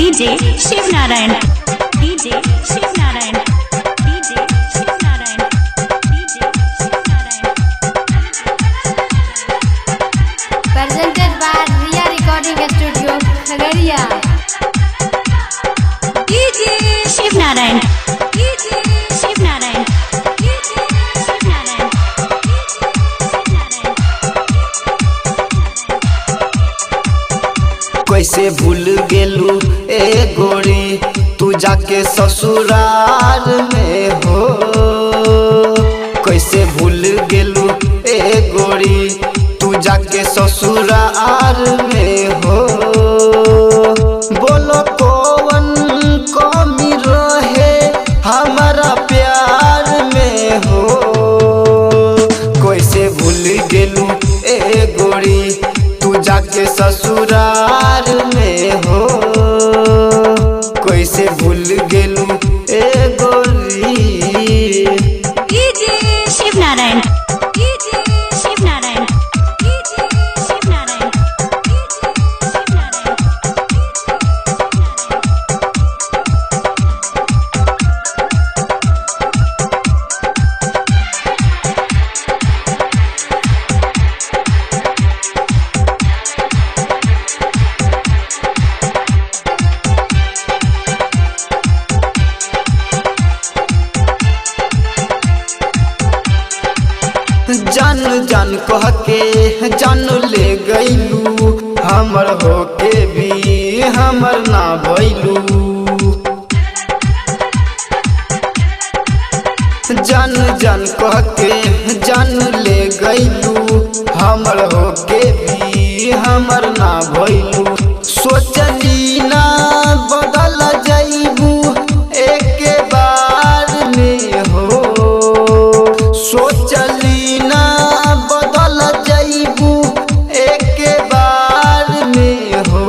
DJ Shiv Narayan, DJ Shiv Narayan, DJ Shiv Narayan, DJ Shiv Narayan. Presented by Riya Recording Studio, Khagariya। DJ Shiv Narayan, DJ Shiv Narayan, DJ Shiv Narayan, कैसे भूल गेलू ए गोरी तू जाके ससुराल में हो। कैसे भूल गेलू ए गोरी तू जाके ससुराल में हो। बोलो कौन कमी रहे हमारा प्यार में हो। कैसे भूल गेलू ए गोरी तू जाके ससुराल में हो। कैसे भूल गेलू ए गोरी। DJ Shiv Narayan, DJ Shiv Narayan, DJ Shiv Narayan, DJ Shiv Narayan. जान जान कह के जान ले गईलू हमर होके भी हमर ना भइलू। जान जान कह के जान ले गईलू हमर होके भी हमर ना भइलू। सोचली ना बदल जाइबू एक बार में हो। सोचली ना बदल जाइबू एक बार में हो।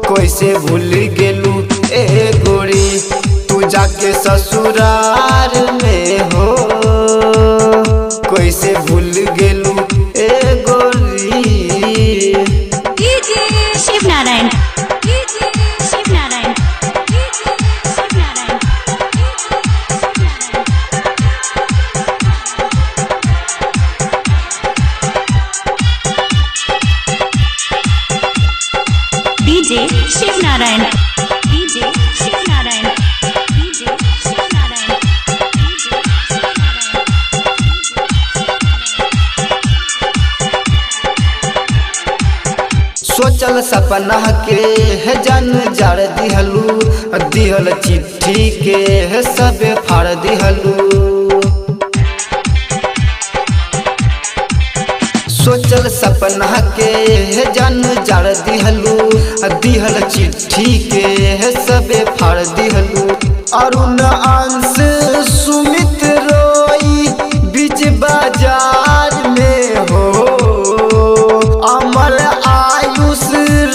कैसे भूल गेलू ए गोरी तू जाके ससुराल में हो। कैसे भूल गेलू ए गोरी। DJ Shiv Narayan, DJ Shiv Narayan, DJ Shiv Narayan, DJ Shiv Narayan, DJ Shiv Narayan, DJ Shiv Narayan, DJ Shiv Narayan. सोचल सपना के जन जड़ दिहलू दिहल चिट्ठी के सब फाड़ दिहलू। सोचल सपना के जन जड़ दिहलू दिहल चिट्ठी के सब फाड़ दिहलू। अरुण अंश सुमित रोई बीच बाजार में हो। अमर आयुष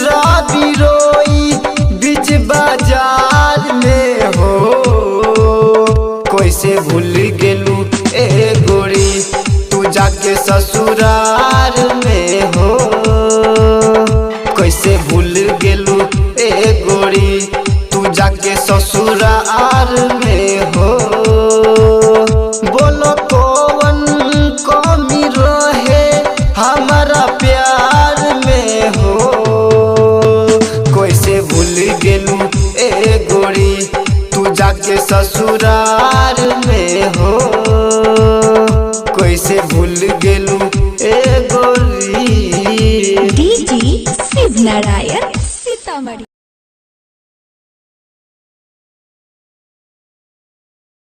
रवि रोई बीच बाजार में हो। कैसे भूल गेलू ए गोरी तू जाके ससुराल में हो। कैसे भूल गेलू ए गोरी तू जाके ससुराल में हो। बोलो कौन कमी रहे हमारा प्यार में हो। कैसे भूल गेलू ए गोरी तू जाके ससुराल में हो।